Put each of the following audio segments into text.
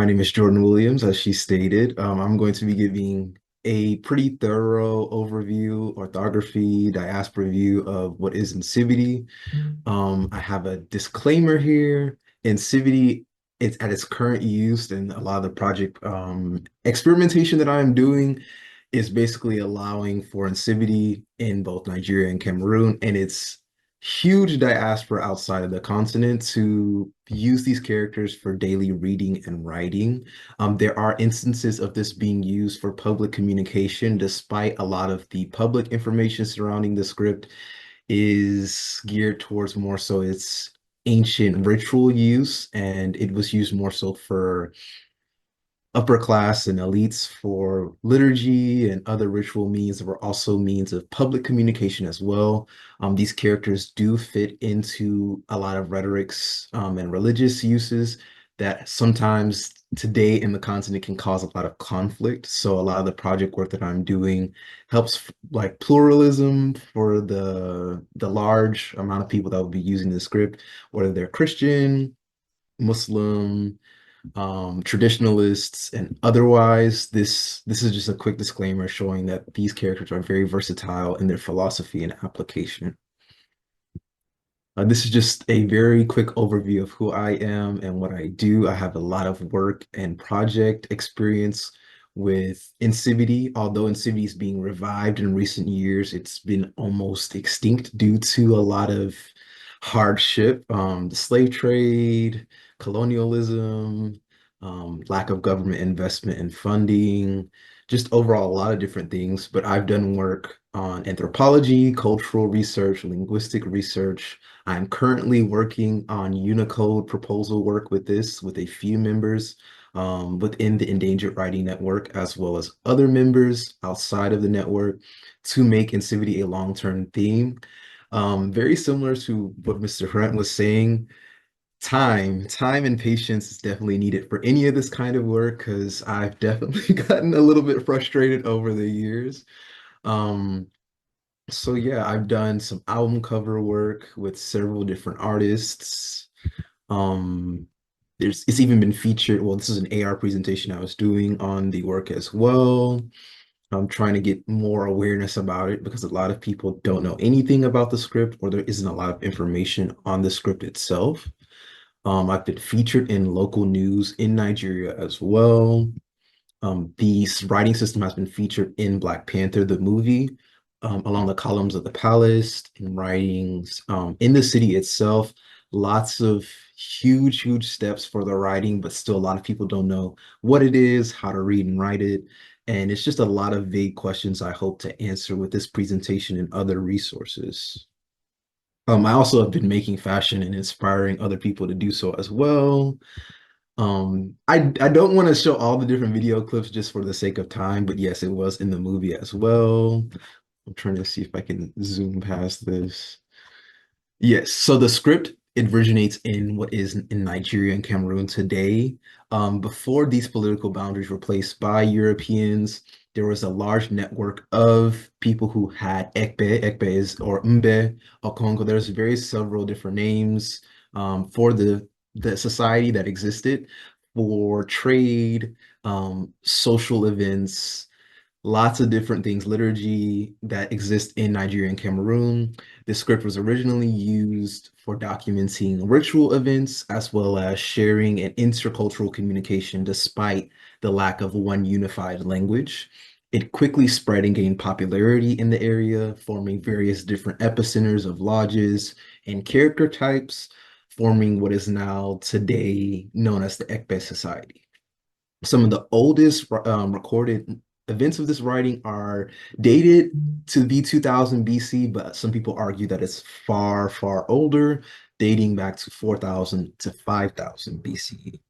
My name is Jordan Williams, as she stated. I'm going to be giving a pretty thorough overview, orthography, diaspora view of what is Nsibidi. I have a disclaimer here. Nsibidi, it's at its current use, and a lot of the project experimentation that I am doing is basically allowing for Nsibidi in both Nigeria and Cameroon, and it's huge diaspora outside of the continent to use these characters for daily reading and writing. There are instances of this being used for public communication, despite a lot of the public information surrounding the script is geared towards more so its ancient ritual use, and it was used more so for upper class and elites for liturgy and other ritual means that were also means of public communication as well. These characters do fit into a lot of rhetorics and religious uses that sometimes today in the continent can cause a lot of conflict. So a lot of the project work that I'm doing helps like pluralism for the large amount of people that will be using the script, whether they're Christian, Muslim, traditionalists, and otherwise. This is just a quick disclaimer showing that these characters are very versatile in their philosophy and application. This is just a very quick overview of who I am and what I do. I have a lot of work and project experience with Nsibidi. Although Nsibidi is being revived in recent years, it's been almost extinct due to a lot of hardship, the slave trade, colonialism, lack of government investment and funding, just overall a lot of different things. But I've done work on anthropology, cultural research, linguistic research. I'm currently working on Unicode proposal work with this with a few members within the Endangered Writing Network, as well as other members outside of the network to make Nsibidi a long-term theme. Very similar to what Mr. Hunt was saying, time and patience is definitely needed for any of this kind of work because I've definitely gotten a little bit frustrated over the years. Um, so yeah, I've done some album cover work with several different artists. Um, it's even been featured. Well, this is an AR presentation I was doing on the work as well. I'm trying to get more awareness about it because a lot of people don't know anything about the script, or there isn't a lot of information on the script itself. I've been featured in local news in Nigeria as well. The writing system has been featured in Black Panther, the movie, along the columns of the palace, in writings, in the city itself. Lots of huge steps for the writing, but still a lot of people don't know what it is, how to read and write it. And it's just a lot of vague questions I hope to answer with this presentation and other resources. I also have been making fashion and inspiring other people to do so as well. I don't want to show all the different video clips just for the sake of time, but yes, it was in the movie as well. I'm trying to see if I can zoom past this. Yes, so the script it originates in what is in Nigeria and Cameroon today. Before these political boundaries were placed by Europeans, there was a large network of people who had Ekbe. Ekbe is or Mbe or Congo. There's very several different names for the society that existed for trade, social events, lots of different things, liturgy that exists in Nigeria and Cameroon. This script was originally used for documenting ritual events as well as sharing and intercultural communication despite the lack of one unified language. It quickly spread and gained popularity in the area, forming various different epicenters of lodges and character types, forming what is now today known as the Ekbe Society. Some of the oldest recorded events of this writing are dated to be 2000 BC, but some people argue that it's far older, dating back to 4000 to 5000 BCE.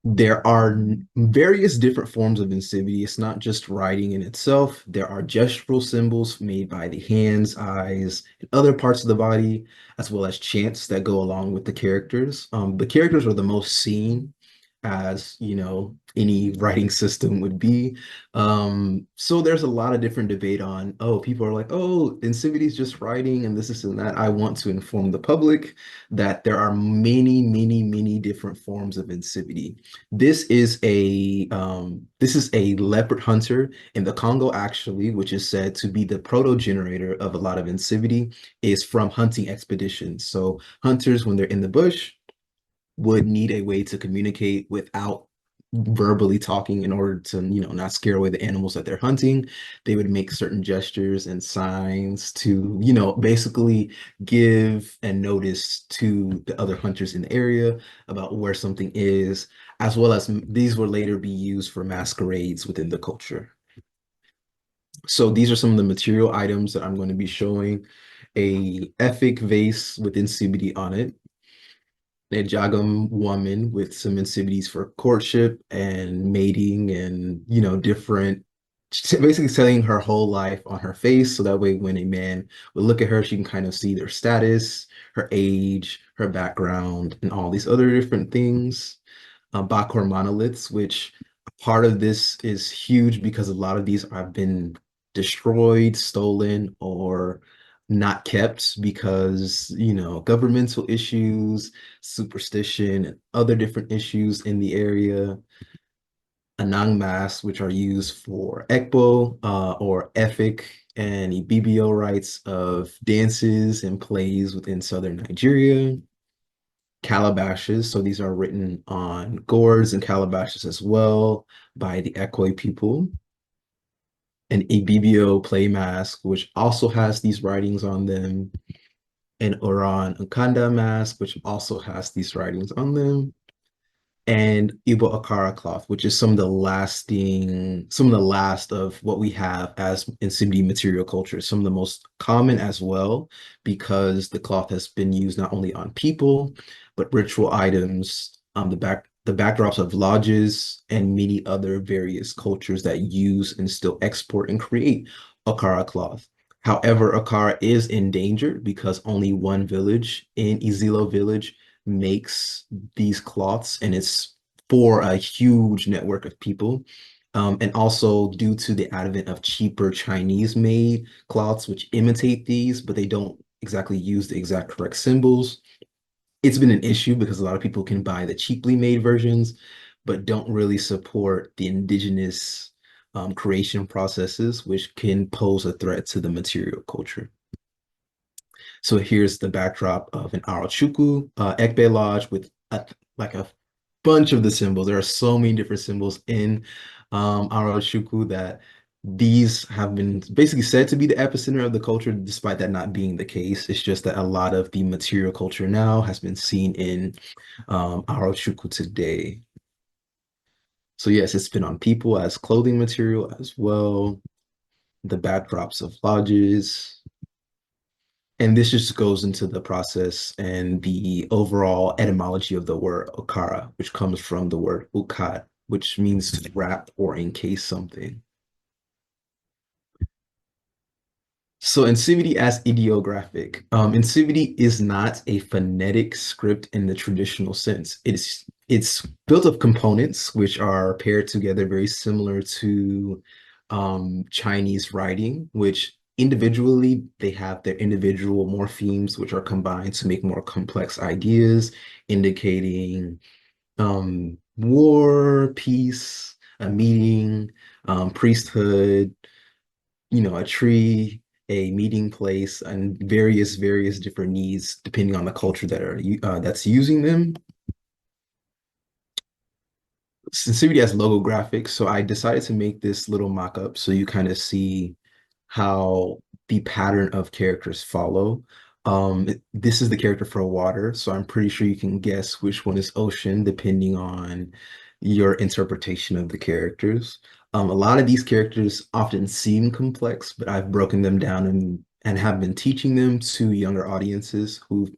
There are various different forms of Nsibidi. It's not just writing in itself. There are gestural symbols made by the hands, eyes, and other parts of the body, as well as chants that go along with the characters. The characters are the most seen. as any writing system would be. So there's a lot of different debate on, oh, people are like, oh, Insivity is just writing and this and that. I want to inform the public that there are many, many, many different forms of Insivity. This is a leopard hunter in the Congo, actually, which is said to be the proto-generator of a lot of Insivity, is from hunting expeditions. So hunters, when they're in the bush, would need a way to communicate without verbally talking in order to, not scare away the animals that they're hunting. They would make certain gestures and signs to, basically give and notice to the other hunters in the area about where something is, as well as these will later be used for masquerades within the culture. So these are some of the material items that I'm going to be showing. A Efik vase with Nsibidi on it, a Jagam woman with some Nsibidi's for courtship and mating and, different, basically telling her whole life on her face. So that way, when a man would look at her, she can kind of see their status, her age, her background, and all these other different things. Bakor monoliths, which part of this is huge because a lot of these have been destroyed, stolen, or not kept because, governmental issues, superstition, and other different issues in the area. Anang masks, which are used for Ekpo or Efik and Ibibio rites of dances and plays within southern Nigeria. Calabashes, so these are written on gourds and calabashes as well by the Ekwe people. An Ibibio play mask, which also has these writings on them. An Oran Nkanda mask, which also has these writings on them. And Igbo Akara cloth, which is some of the last of what we have as Nsibidi material culture, some of the most common as well, because the cloth has been used not only on people, but ritual items, the backdrops of lodges, and many other various cultures that use and still export and create Akara cloth. However, Akara is endangered because only one village in Izilo village makes these cloths, and it's for a huge network of people. And also due to the advent of cheaper Chinese made cloths, which imitate these, but they don't exactly use the exact correct symbols. It's been an issue because a lot of people can buy the cheaply made versions, but don't really support the indigenous creation processes, which can pose a threat to the material culture. So here's the backdrop of an Arachuku Ekbe Lodge with like a bunch of the symbols. There are so many different symbols in Arachuku that these have been basically said to be the epicenter of the culture, despite that not being the case. It's just that a lot of the material culture now has been seen in Arachuku today. So yes, it's been on people as clothing material as well. The backdrops of lodges. And this just goes into the process and the overall etymology of the word okara, which comes from the word ukat, which means to wrap or encase something. So Nsibidi as ideographic. Nsibidi is not a phonetic script in the traditional sense. It's built of components which are paired together, very similar to Chinese writing, which individually they have their individual morphemes, which are combined to make more complex ideas, indicating war, peace, a meeting, priesthood, a tree, a meeting place, and various different needs depending on the culture that's using them. Sincerity has logo graphics, so I decided to make this little mock-up so you kind of see how the pattern of characters follow. This is the character for water, so I'm pretty sure you can guess which one is ocean depending on your interpretation of the characters. A lot of these characters often seem complex, but I've broken them down and have been teaching them to younger audiences who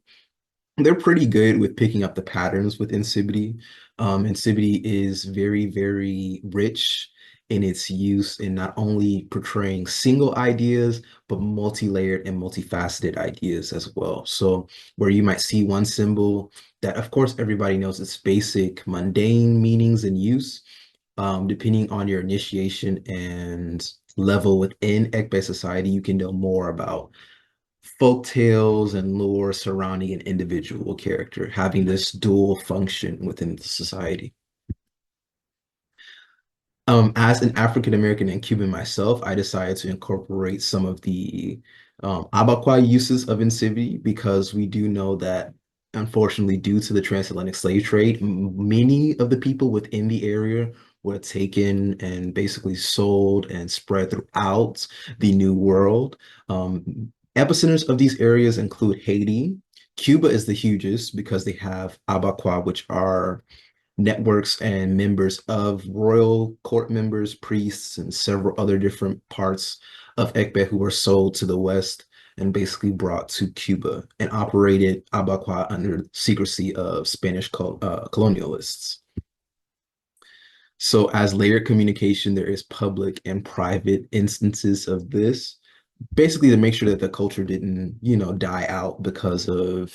they're pretty good with picking up the patterns with Nsibidi. Nsibidi is very, very rich in its use in not only portraying single ideas, but multi-layered and multifaceted ideas as well. So where you might see one symbol that, of course, everybody knows its basic mundane meanings and use, depending on your initiation and level within Ekbe society, you can know more about folk tales and lore surrounding an individual character, having this dual function within the society. As an African American and Cuban myself, I decided to incorporate some of the Abaquai uses of Nsibidi because we do know that, unfortunately, due to the transatlantic slave trade, many of the people within the area were taken and basically sold and spread throughout the New World. Epicenters of these areas include Haiti. Cuba is the hugest because they have Abaquai, which are networks and members of royal court members, priests, and several other different parts of Ekbe who were sold to the West and basically brought to Cuba and operated Abaquá under secrecy of Spanish colonialists. So as layered communication, there is public and private instances of this, basically to make sure that the culture didn't, die out because of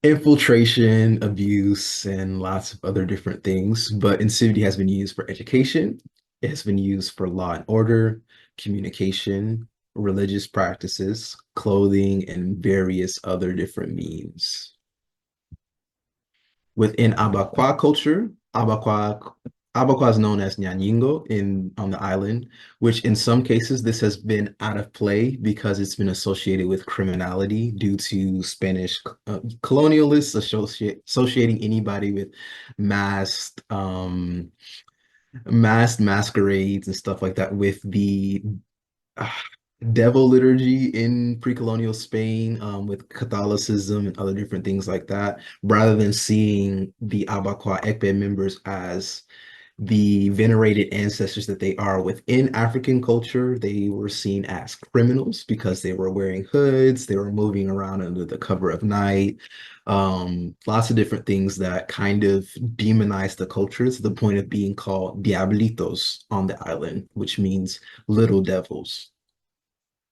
infiltration, abuse, and lots of other different things. But Infinity has been used for education. It has been used for law and order, communication, religious practices, clothing, and various other different means. Within Abakwa culture, Abakwa is known as Nyanyingo on the island, which in some cases this has been out of play because it's been associated with criminality due to Spanish colonialists associating anybody with masked masked masquerades and stuff like that with the uh, devil liturgy in pre-colonial Spain, with Catholicism and other different things like that, rather than seeing the Abakwa Ekpe members as the venerated ancestors that they are within African culture. They were seen as criminals because they were wearing hoods, they were moving around under the cover of night, lots of different things that kind of demonize the culture to the point of being called diablitos on the island, which means little devils.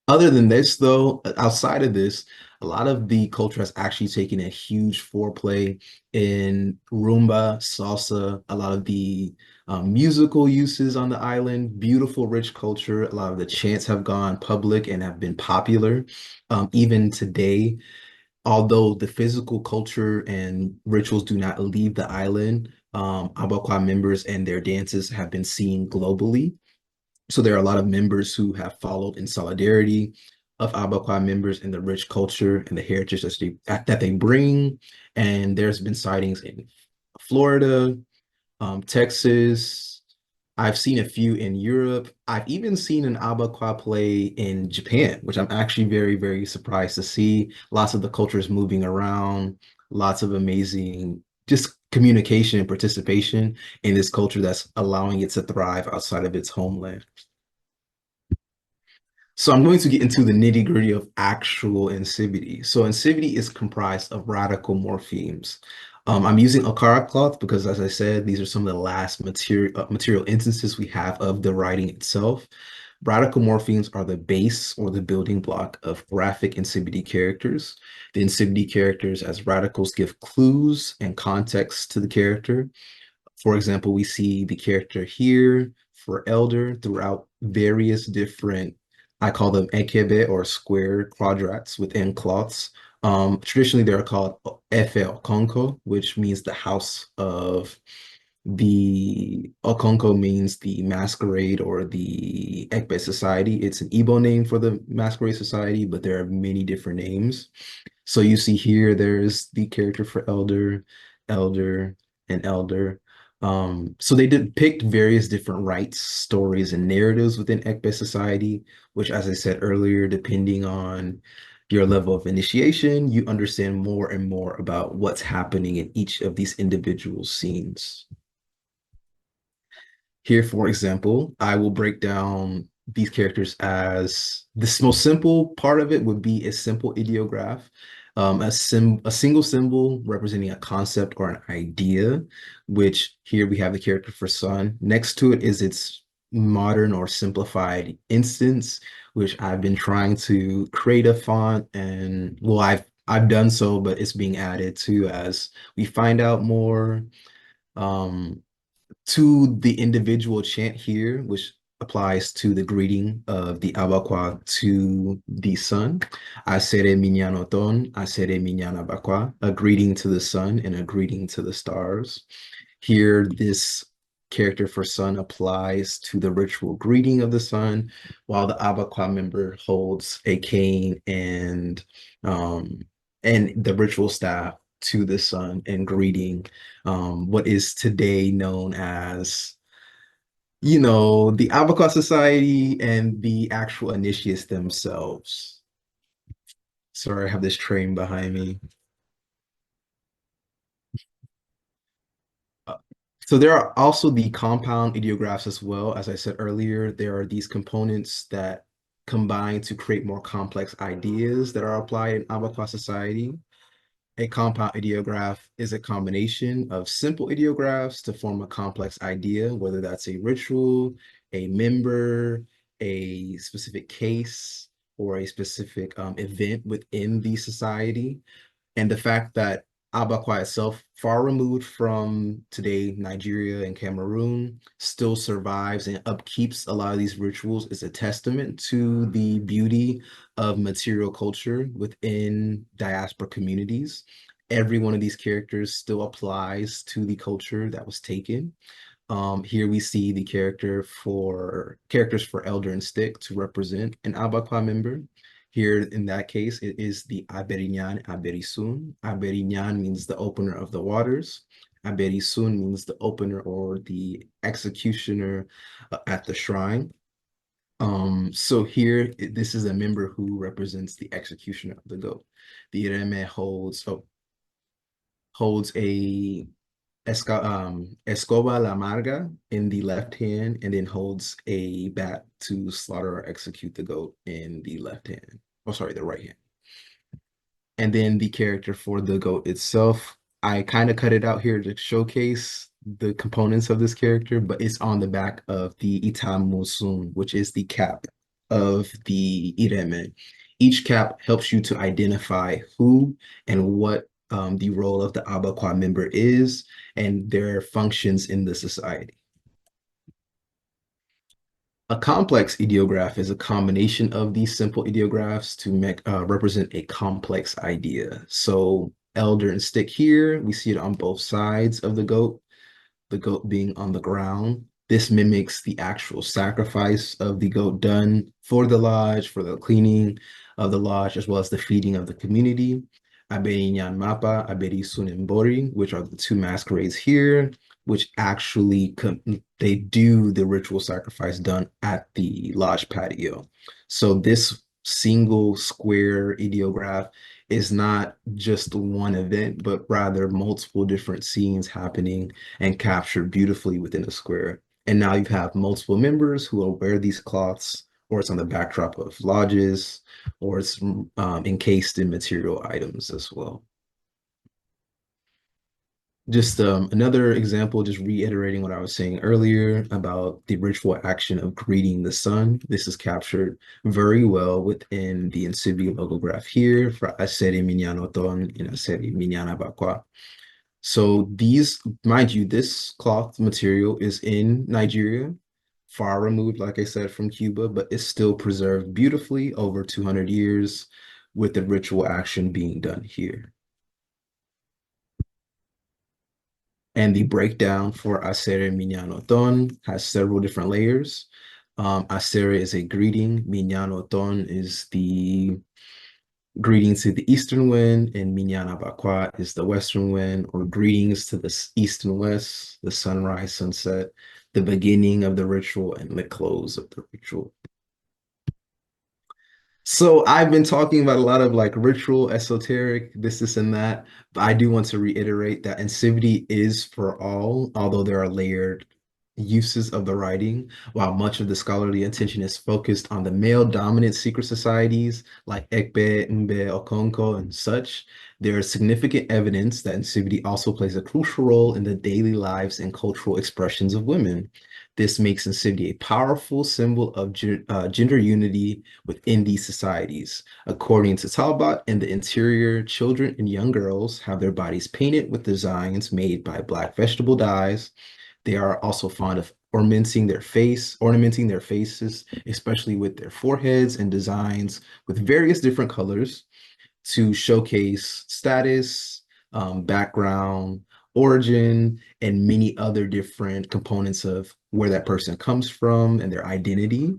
Other than this, though, outside of this, a lot of the culture has actually taken a huge foreplay in rumba, salsa, a lot of the musical uses on the island, beautiful, rich culture. A lot of the chants have gone public and have been popular. Even today, although the physical culture and rituals do not leave the island, Abakwa members and their dances have been seen globally. So there are a lot of members who have followed in solidarity of Abakwa members and the rich culture and the heritage that they bring. And there's been sightings in Florida, Texas. I've seen a few in Europe. I've even seen an Abakwa play in Japan, which I'm actually very, very surprised to see. Lots of the cultures moving around, lots of amazing just communication and participation in this culture that's allowing it to thrive outside of its homeland. So I'm going to get into the nitty-gritty of actual Nsibidi. So Nsibidi is comprised of radical morphemes. I'm using Okara cloth because, as I said, these are some of the last material instances we have of the writing itself. Radical morphemes are the base or the building block of graphic Nsibidi characters. The Nsibidi characters as radicals give clues and context to the character. For example, we see the character here for elder throughout various different, I call them ekebe or square quadrats within cloths. Traditionally, they're called Efe Okonko, which means the house of the Okonko means the masquerade or the Ekbe society. It's an Igbo name for the masquerade society, but there are many different names. So you see here, there's the character for elder, elder, and elder. So they depict various different rites, stories, and narratives within Ekbe society, which, as I said earlier, depending on your level of initiation, you understand more and more about what's happening in each of these individual scenes. Here, for example, I will break down these characters as this most simple part of it would be a simple ideograph. A single symbol representing a concept or an idea, which here we have the character for sun. Next to it is its modern or simplified instance, which I've been trying to create a font, and well, I've done so, but it's being added to as we find out more. Um, to the individual chant here, which applies to the greeting of the Abakwa to the sun. Asere minyano ton, asere minyana bakwa, a greeting to the sun and a greeting to the stars. Here, this character for sun applies to the ritual greeting of the sun, while the Abakwa member holds a cane um, and the ritual staff to the sun and greeting what is today known as, the Abaca Society and the actual initiates themselves. Sorry, I have this train behind me. Uh, So there are also the compound ideographs as well. As I said earlier, there are these components that combine to create more complex ideas that are applied in Abaca Society. A compound ideograph is a combination of simple ideographs to form a complex idea, whether that's a ritual, a member, a specific case, or a specific event within the society. And the fact that Abakwa itself, far removed from today Nigeria and Cameroon, still survives and upkeeps a lot of these rituals is a testament to the beauty of material culture within diaspora communities. Every one of these characters still applies to the culture that was taken. Here we see the characters for Elder and Stick to represent an Abakwa member. Here in that case, it is the Aberinyan Aberisun. Aberinyan means the opener of the waters. Aberisun means the opener or the executioner at the shrine. So here, this is a member who represents the executioner of the goat. The Ireme holds a Escoba La Marga in the left hand, and then holds a bat to slaughter or execute the goat in the left hand. Oh, sorry, the right hand. And then the character for the goat itself, I kind of cut it out here to showcase the components of this character, but it's on the back of the Itamusun, which is the cap of the Ireme. Each cap helps you to identify who and what the role of the Abakwa member is and their functions in the society. A complex ideograph is a combination of these simple ideographs to represent a complex idea. So elder and stick here, we see it on both sides of the goat being on the ground. This mimics the actual sacrifice of the goat done for the lodge, for the cleaning of the lodge, as well as the feeding of the community. Aberinyan Mapa, Aberi Sunimbori, which are the two masquerades here, which actually they do the ritual sacrifice done at the lodge patio. So this single square ideograph is not just one event, but rather multiple different scenes happening and captured beautifully within a square. And now you have multiple members who will wear these cloths, or it's on the backdrop of lodges, or it's encased in material items as well. Just another example, just reiterating what I was saying earlier about the ritual action of greeting the sun. This is captured very well within the Nsibidi logograph here for Aseri Minyano Ton and Aseri Minyana Bakwa. So these, mind you, this cloth material is in Nigeria, far removed, like I said, from Cuba, but it's still preserved beautifully over 200 years with the ritual action being done here. And the breakdown for Asere Minyano Ton has several different layers. Asere is a greeting, Minyano Ton is the greeting to the eastern wind, and Minyana Bakwa is the western wind, or greetings to the east and west, the sunrise, sunset, the beginning of the ritual, and the close of the ritual. So I've been talking about a lot of like ritual, esoteric, this, and that, but I do want to reiterate that Nsibidi is for all, although there are layered uses of the writing. While much of the scholarly attention is focused on the male-dominant secret societies like Ekpe, Mbe, Okonko, and such, there is significant evidence that Nsibidi also plays a crucial role in the daily lives and cultural expressions of women. This makes Nsibidi a powerful symbol of gender unity within these societies. According to Talbot, in the interior, children and young girls have their bodies painted with designs made by black vegetable dyes. They are also fond of ornamenting their faces, especially with their foreheads and designs with various different colors to showcase status, background, origin, and many other different components of where that person comes from and their identity.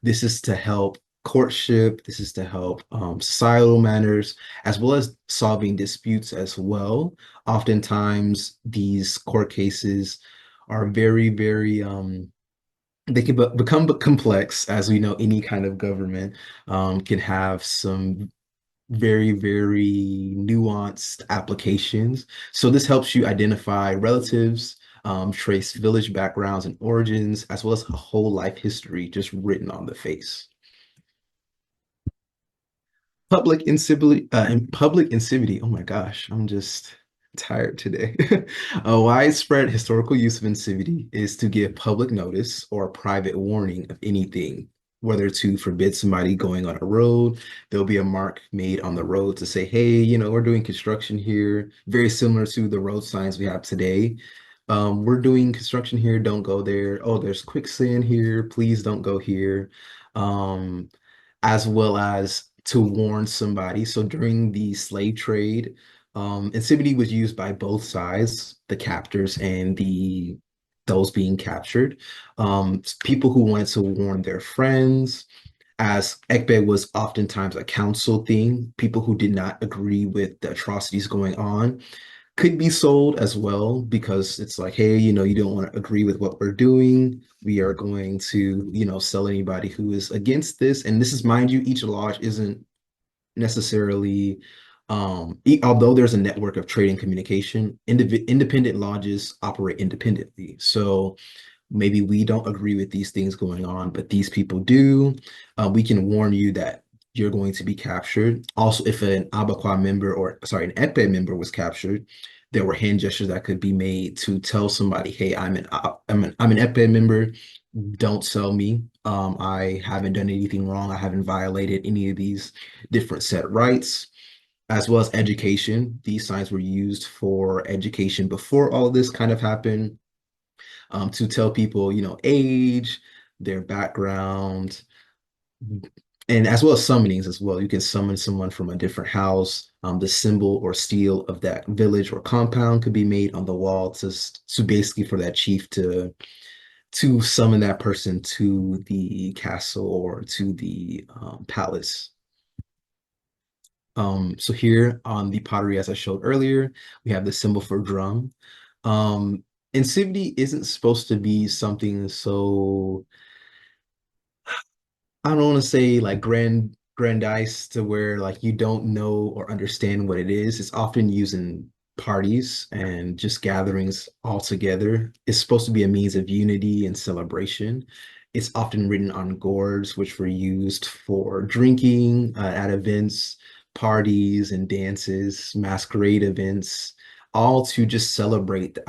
This is to help courtship, this is to help societal manners, as well as solving disputes as well. Oftentimes, these court cases are very, they can become complex, as we know, any kind of government can have some very nuanced applications. So this helps you identify relatives, trace village backgrounds and origins, as well as a whole life history just written on the face. Public incivility. Oh my gosh, I'm just tired today. A widespread historical use of incivility is to give public notice or a private warning of anything, whether to forbid somebody going on a road. There'll be a mark made on the road to say, hey, we're doing construction here, very similar to the road signs we have today. We're doing construction here, don't go there. Oh, there's quicksand here, please don't go here. Um, as well as to warn somebody. So during the slave trade, incivility was used by both sides, the captors and the those being captured. People who wanted to warn their friends, as Ekbe was oftentimes a council thing, people who did not agree with the atrocities going on could be sold as well because it's like, hey, you don't want to agree with what we're doing. We are going to, sell anybody who is against this. And this is, mind you, each lodge isn't necessarily, although there's a network of trade and communication, independent lodges operate independently. So maybe we don't agree with these things going on, but these people do. We can warn you that you're going to be captured. Also, if an Abaquah member or sorry, an Ekpe member was captured, there were hand gestures that could be made to tell somebody, "Hey, I'm an Ekpe member. Don't sell me. I haven't done anything wrong. I haven't violated any of these different set rights." As well as education. These signs were used for education before all of this kind of happened, to tell people, age, their background, and as well as summonings as well. You can summon someone from a different house. The symbol or seal of that village or compound could be made on the wall to basically for that chief to summon that person to the castle or to the palace. So here on the pottery, as I showed earlier, we have the symbol for drum. Um, Incivility isn't supposed to be something so, I don't want to say like grandiose to where like you don't know or understand what it is. It's often used in parties and just gatherings all together. It's supposed to be a means of unity and celebration. It's often written on gourds, which were used for drinking at events, parties and dances, masquerade events, all to just celebrate the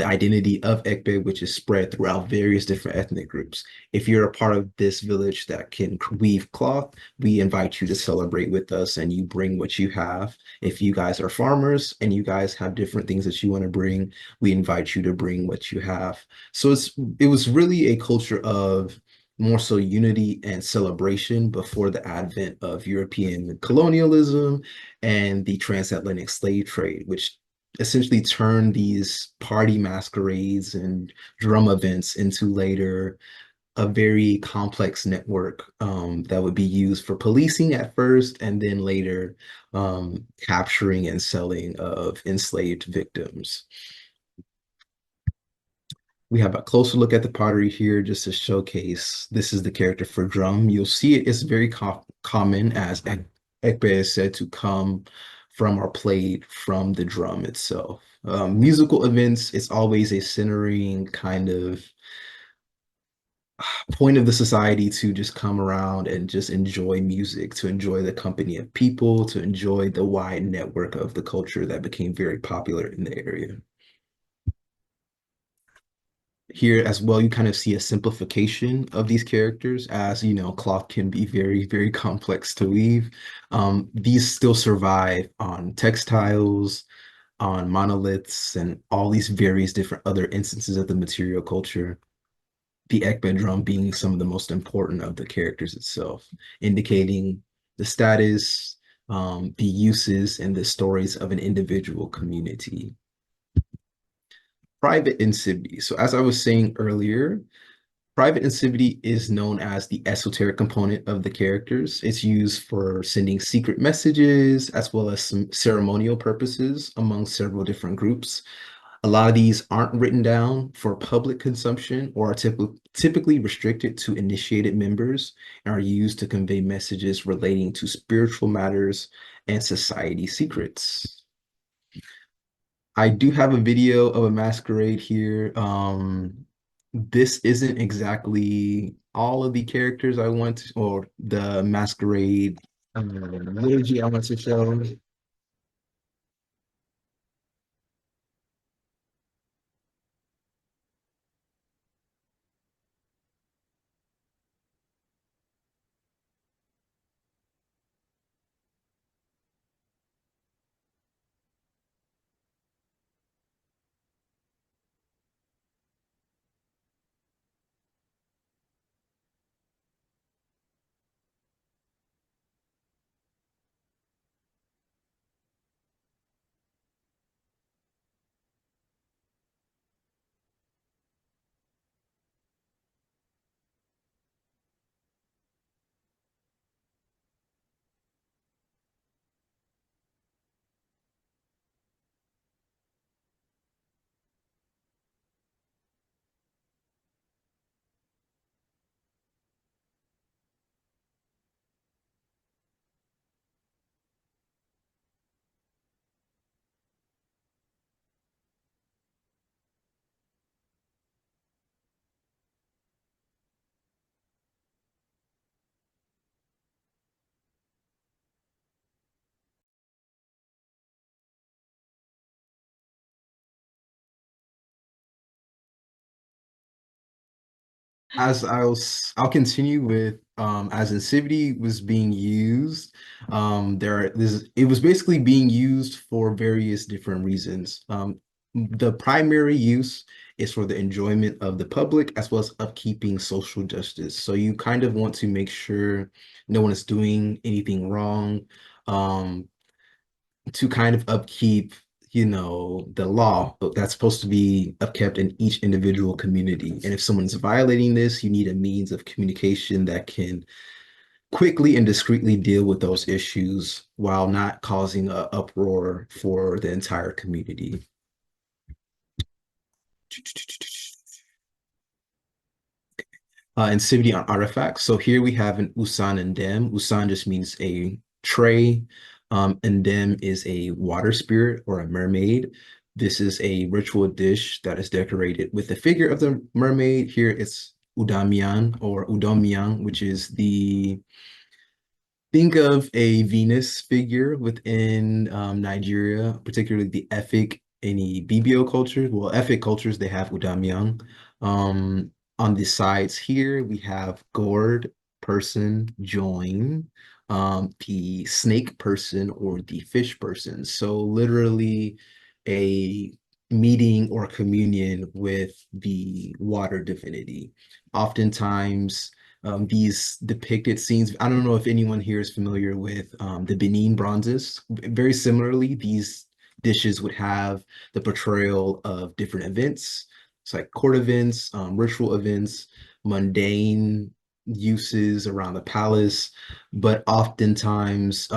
identity of Ekbe, which is spread throughout various different ethnic groups. If you're a part of this village that can weave cloth, we invite you to celebrate with us and you bring what you have. If you guys are farmers and you guys have different things that you want to bring, we invite you to bring what you have. So it was really a culture of more so unity and celebration before the advent of European colonialism and the transatlantic slave trade, which essentially turned these party masquerades and drum events into later a very complex network that would be used for policing at first and then later capturing and selling of enslaved victims. We have a closer look at the pottery here just to showcase this is the character for drum. You'll see it's very common as Ekbe is said to come from or played from the drum itself. Musical events, it's always a centering kind of point of the society to just come around and just enjoy music, to enjoy the company of people, to enjoy the wide network of the culture that became very popular in the area. Here as well, you kind of see a simplification of these characters as, cloth can be very, very complex to weave. These still survive on textiles, on monoliths, and all these various different other instances of the material culture. The ekbe drum being some of the most important of the characters itself, indicating the status, the uses, and the stories of an individual community. Private Nsibidi. So as I was saying earlier, private Nsibidi is known as the esoteric component of the characters. It's used for sending secret messages as well as some ceremonial purposes among several different groups. A lot of these aren't written down for public consumption or are typically restricted to initiated members and are used to convey messages relating to spiritual matters and society secrets. I do have a video of a masquerade here. This isn't exactly all of the characters I want to, or the masquerade liturgy I want to show. I'll continue with as Nsibidi was being used, it was basically being used for various different reasons. The primary use is for the enjoyment of the public as well as upkeeping social justice. So you kind of want to make sure no one is doing anything wrong. Um, to kind of upkeep, the law that's supposed to be upkept in each individual community. And if someone's violating this, you need a means of communication that can quickly and discreetly deal with those issues while not causing an uproar for the entire community. And Civity on artifacts. So here we have an Usan and Dem. Usan just means a tray, and Dem is a water spirit or a mermaid. This is a ritual dish that is decorated with the figure of the mermaid. Here it's Udamian or Udomian, which is the think of a Venus figure within Nigeria, particularly the Efik, any BBO cultures. Well, Efik cultures, they have Udamyang. On the sides here, we have gourd, person, join, the snake person, or the fish person. So literally a meeting or communion with the water divinity. Oftentimes, these depicted scenes. I don't know if anyone here is familiar with the Benin bronzes. Very similarly, these dishes would have the portrayal of different events. It's like court events, ritual events, mundane uses around the palace, but oftentimes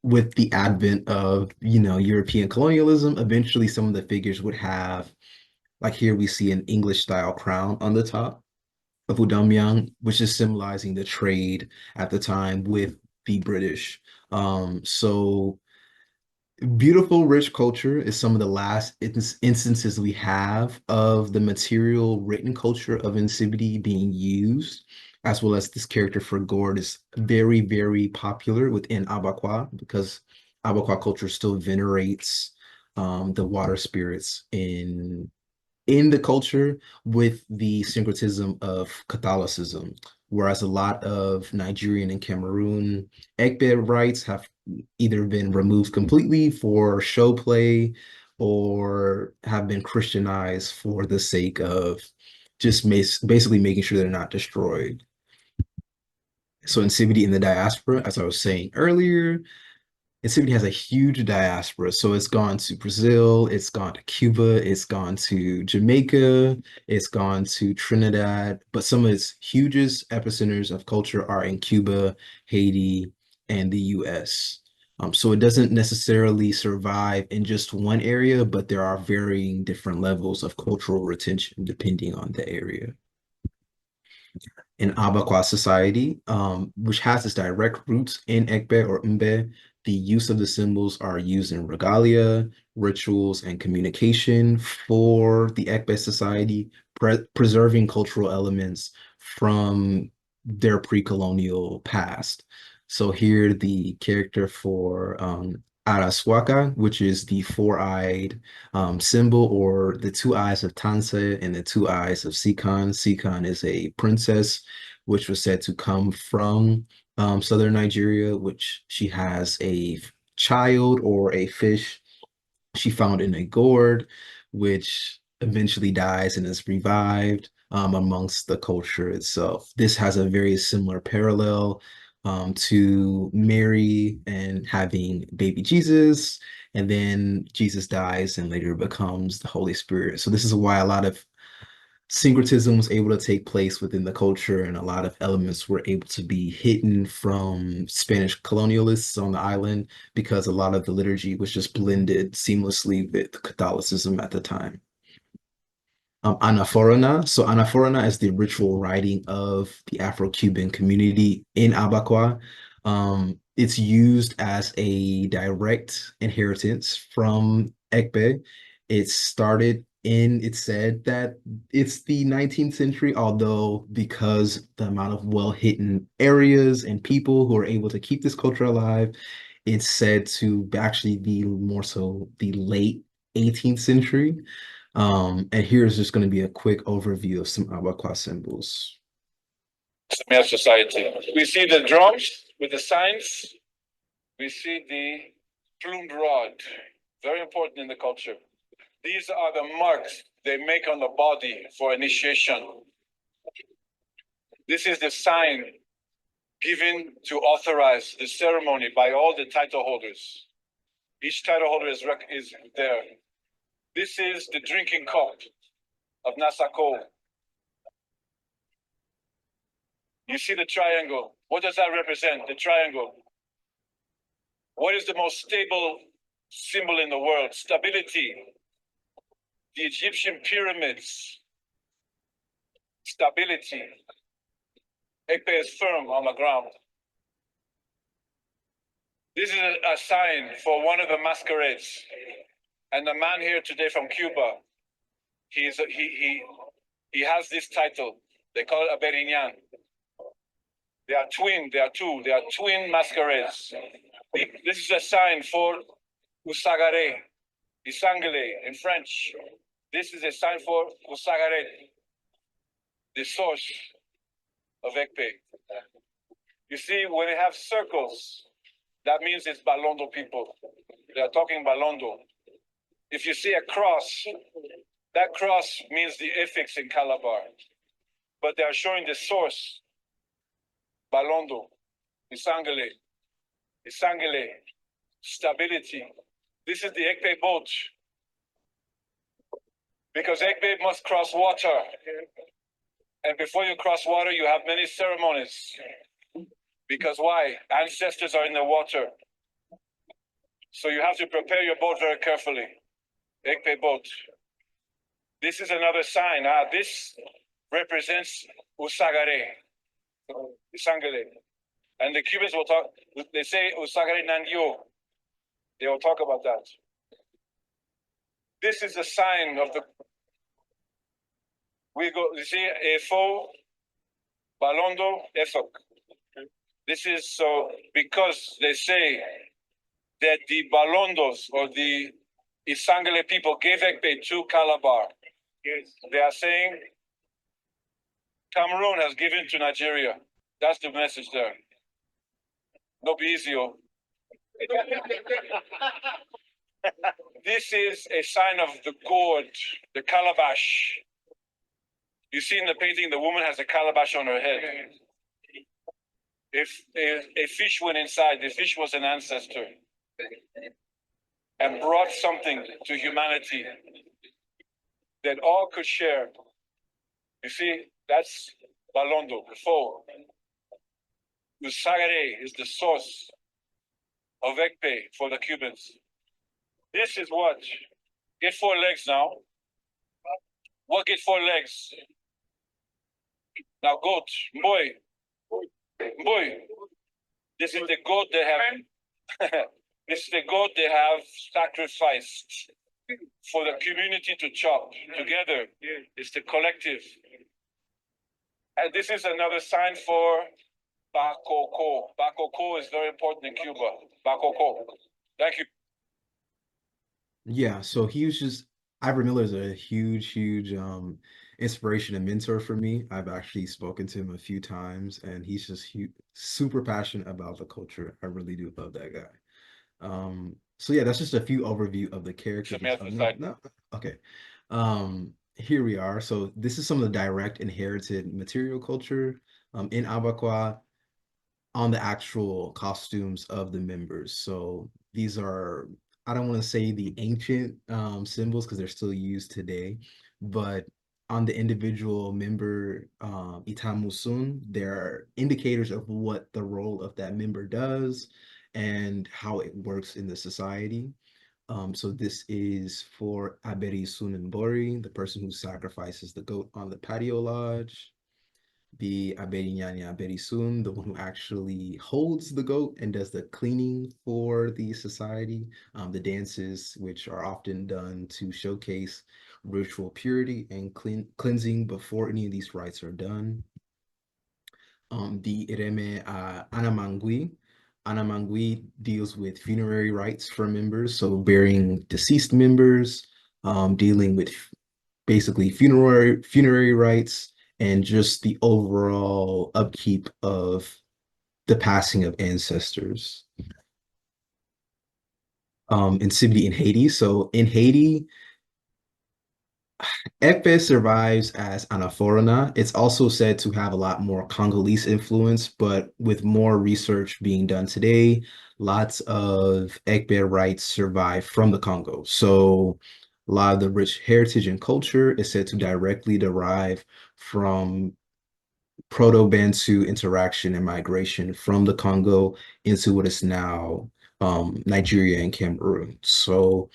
with the advent of, European colonialism, eventually some of the figures would have, like here we see an English style crown on the top of Udamyang, which is symbolizing the trade at the time with the British. So Beautiful, rich culture is some of the last instances we have of the material written culture of Nsibidi being used, as well as this character for Gord is very, very popular within Abakwa because Abakwa culture still venerates the water spirits in the culture with the syncretism of Catholicism, whereas a lot of Nigerian and Cameroon Ekbe rites have either been removed completely for show play or have been Christianized for the sake of just basically making sure they're not destroyed. So Nsibidi in the diaspora, as I was saying earlier, Nsibidi has a huge diaspora. So it's gone to Brazil, it's gone to Cuba, it's gone to Jamaica, it's gone to Trinidad. But some of its hugest epicenters of culture are in Cuba, Haiti, and the US. So it doesn't necessarily survive in just one area, but there are varying different levels of cultural retention depending on the area. In Abakwa society, which has its direct roots in Ekbe or Mbe, the use of the symbols are used in regalia, rituals, and communication for the Ekbe society, preserving cultural elements from their pre-colonial past. So here, the character for Araswaka, which is the four-eyed symbol, or the two eyes of Tanse and the two eyes of Sikan. Sikan is a princess which was said to come from southern Nigeria, which she has a child or a fish she found in a gourd, which eventually dies and is revived amongst the culture itself. This has a very similar parallel to Mary and having baby Jesus, and then Jesus dies and later becomes the Holy Spirit. So this is why a lot of syncretism was able to take place within the culture, and a lot of elements were able to be hidden from Spanish colonialists on the island because a lot of the liturgy was just blended seamlessly with Catholicism at the time. Anaforana. So Anaforana is the ritual writing of the Afro-Cuban community in Abakwa. It's used as a direct inheritance from Ekbe. It said that it's the 19th century, although because the amount of well-hidden areas and people who are able to keep this culture alive, it's said to actually be more so the late 18th century. And here's just going to be a quick overview of some Abakwa symbols. Khmer society. We see the drums with the signs. We see the plumed rod, very important in the culture. These are the marks they make on the body for initiation. This is the sign given to authorize the ceremony by all the title holders. Each title holder is there. This is the drinking cup of Nasako. You see the triangle. What does that represent? The triangle. What is the most stable symbol in the world? Stability. The Egyptian pyramids. Stability. Ekpe is firm on the ground. This is a sign for one of the masquerades. And the man here today from Cuba, he has this title. They call it a Berignan. They are twin masquerades. This is a sign for Usagare, Isangele in French. This is a sign for Usagare, the source of Ekpe. You see, when they have circles, that means it's Balondo people. They are talking Balondo. If you see a cross, that cross means the affix in Calabar. But they are showing the source, Balondo, Isangele, stability. This is the Ekpe boat. Because Ekpe must cross water. And before you cross water, you have many ceremonies. Because why? Ancestors are in the water. So you have to prepare your boat very carefully. Ekpe boat. This is another sign. This represents Usagare, Isangele. And the Cubans will talk, they say Usagare Nandio. They will talk about that. This is a sign of the. We go. You see, Efo, Balondo, Efok. This is so because they say that the Balondos or the Isangele people gave Ekpe to Calabar. Yes. They are saying Cameroon has given to Nigeria. That's the message there. No be easy. Oh. This is a sign of the gourd, the calabash. You see in the painting, the woman has a calabash on her head. If a fish went inside, the fish was an ancestor and brought something to humanity that all could share. You see, that's Balondo, the foe. Usagare is the source of Ekpe for the Cubans. This is what? Get 4 legs now. What get 4 legs? Now goat, boy. This is the goat they have. This is the goat they have sacrificed for the community to chop together. It's the collective. And this is another sign for Bakoko. Bakoko is very important in Cuba. Bakoko. Thank you. Yeah, so he was just Ivor Miller is a huge inspiration and mentor for me. I've actually spoken to him a few times, and he's just super passionate about the culture. I really do love that guy. So yeah, that's just a few overview of the characters. No, okay. Here we are. So this is some of the direct inherited material culture in Abacoa on the actual costumes of the members. So these are, I don't want to say the ancient symbols because they're still used today, but on the individual member Itamusun, there are indicators of what the role of that member does and how it works in the society. So this is for Aberi Sunenbori, the person who sacrifices the goat on the patio lodge. The Aberinyanya Aberisun, the one who actually holds the goat and does the cleaning for the society. The dances, which are often done to showcase ritual purity and cleansing before any of these rites are done. The Ireme Anamangui. Anamangui deals with funerary rites for members, so burying deceased members, dealing with basically funerary rites, and just the overall upkeep of the passing of ancestors. Nsibidi in Haiti. So in Haiti, Efe survives as Anaforana. It's also said to have a lot more Congolese influence, but with more research being done today, lots of Ekbe rites survive from the Congo. So a lot of the rich heritage and culture is said to directly derive from Proto-Bantu interaction and migration from the Congo into what is now Nigeria and Cameroon. So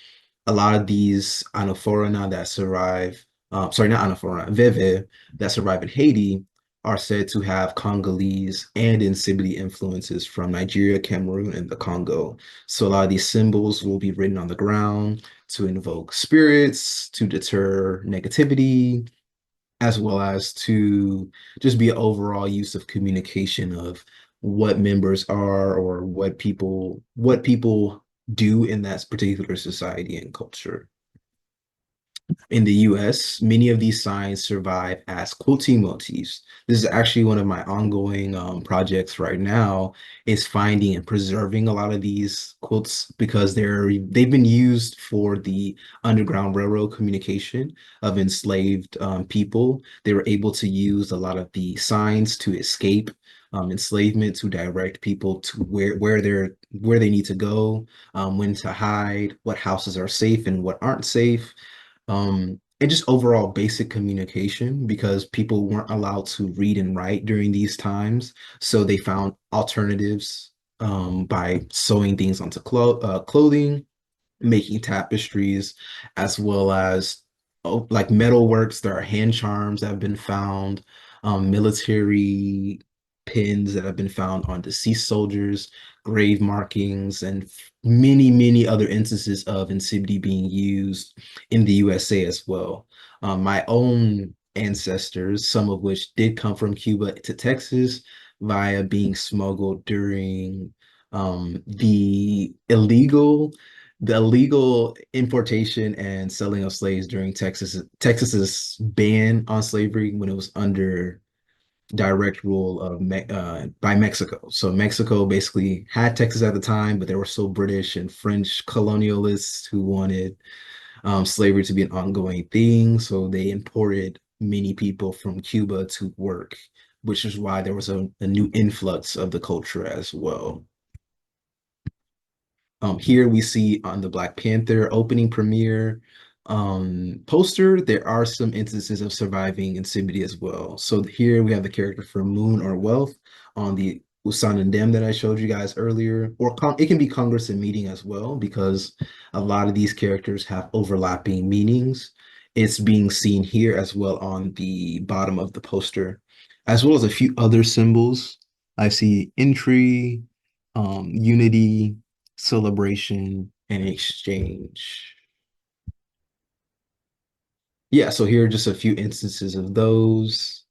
a lot of these Anaforana that survive, sorry, not Anaforana, Veve that survive in Haiti are said to have Congolese and Nsibidi influences from Nigeria, Cameroon, and the Congo. So a lot of these symbols will be written on the ground to invoke spirits, to deter negativity, as well as to just be an overall use of communication of what members are or what people do in that particular society and culture. In the US, many of these signs survive as quilting motifs. This is actually one of my ongoing projects right now, is finding and preserving a lot of these quilts because they've been used for the Underground Railroad communication of enslaved people. They were able to use a lot of the signs to escape enslavement, to direct people to where they need to go, when to hide, what houses are safe and what aren't safe, and just overall basic communication because people weren't allowed to read and write during these times. So they found alternatives by sewing things onto clothing, making tapestries, as well as like metal works. There are hand charms that have been found, military pins that have been found on deceased soldiers, grave markings, and many, many other instances of Nsibidi being used in the USA as well. My own ancestors, some of which did come from Cuba to Texas via being smuggled during the illegal importation and selling of slaves during Texas's ban on slavery when it was under direct rule of by Mexico. So Mexico basically had Texas at the time, but they were so British and French colonialists who wanted slavery to be an ongoing thing. So they imported many people from Cuba to work, which is why there was a new influx of the culture as well. Here we see on the Black Panther opening premiere poster, there are some instances of surviving Nsibidi as well. So here we have the character for Moon or Wealth on the Usan and Dem that I showed you guys earlier, or it can be Congress and Meeting as well, because a lot of these characters have overlapping meanings. It's being seen here as well on the bottom of the poster, as well as a few other symbols. I see entry, unity, celebration, and exchange. Yeah, so here are just a few instances of those.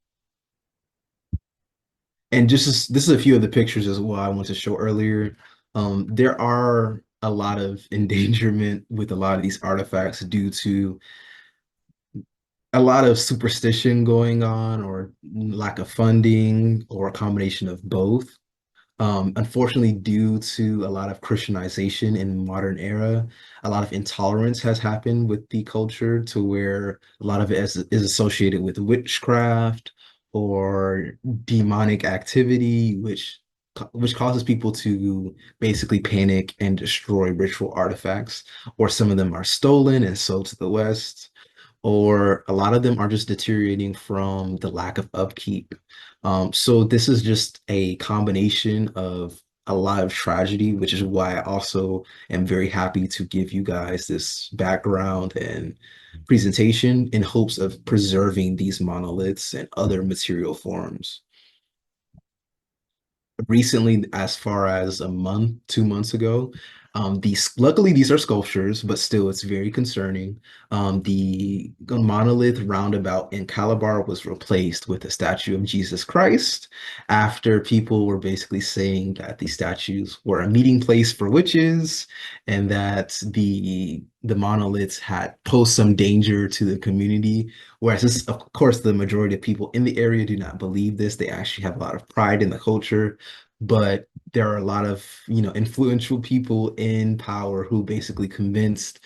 And this is a few of the pictures as well I want to show earlier. There are a lot of endangerment with a lot of these artifacts due to a lot of superstition going on or lack of funding or a combination of both. Unfortunately, due to a lot of Christianization in modern era, a lot of intolerance has happened with the culture to where a lot of it is associated with witchcraft or demonic activity, which causes people to basically panic and destroy ritual artifacts, or some of them are stolen and sold to the West, or a lot of them are just deteriorating from the lack of upkeep. So this is just a combination of a lot of tragedy, which is why I also am very happy to give you guys this background and presentation in hopes of preserving these monoliths and other material forms. Recently, as far as a month, 2 months ago. These luckily these are sculptures, but still it's very concerning. The monolith roundabout in Calabar was replaced with a statue of Jesus Christ after people were basically saying that the statues were a meeting place for witches and that the monoliths had posed some danger to the community. Whereas this, of course, the majority of people in the area do not believe this. They actually have a lot of pride in the culture, but there are a lot of, influential people in power who basically convinced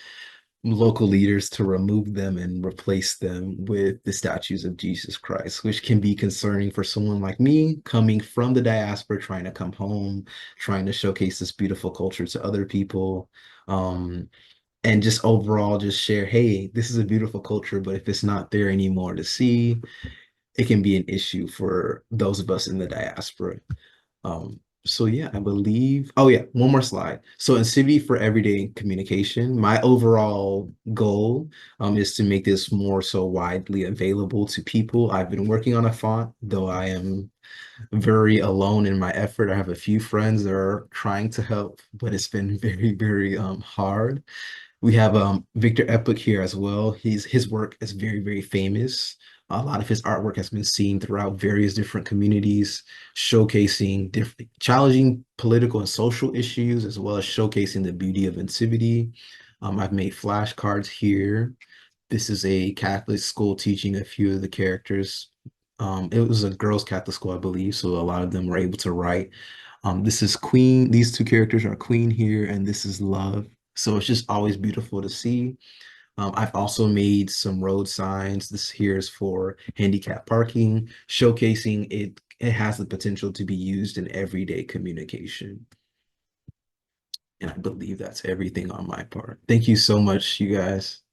local leaders to remove them and replace them with the statues of Jesus Christ, which can be concerning for someone like me coming from the diaspora, trying to come home, trying to showcase this beautiful culture to other people. And just overall just share, hey, this is a beautiful culture, but if it's not there anymore to see, it can be an issue for those of us in the diaspora. So yeah, I believe, oh yeah, one more slide. So in Civity for Everyday Communication, my overall goal is to make this more so widely available to people. I've been working on a font, though I am very alone in my effort. I have a few friends that are trying to help, but it's been very, very hard. We have Victor Epic here as well. His work is very, very famous. A lot of his artwork has been seen throughout various different communities, showcasing different challenging political and social issues, as well as showcasing the beauty of Nsibidi. I've made flashcards here. This is a Catholic school teaching a few of the characters. It was a girls' Catholic school, I believe, so a lot of them were able to write. This is Queen. These two characters are Queen here, and this is Love. So it's just always beautiful to see. I've also made some road signs. This here is for handicap parking, showcasing it. It has the potential to be used in everyday communication. And I believe that's everything on my part. Thank you so much, you guys.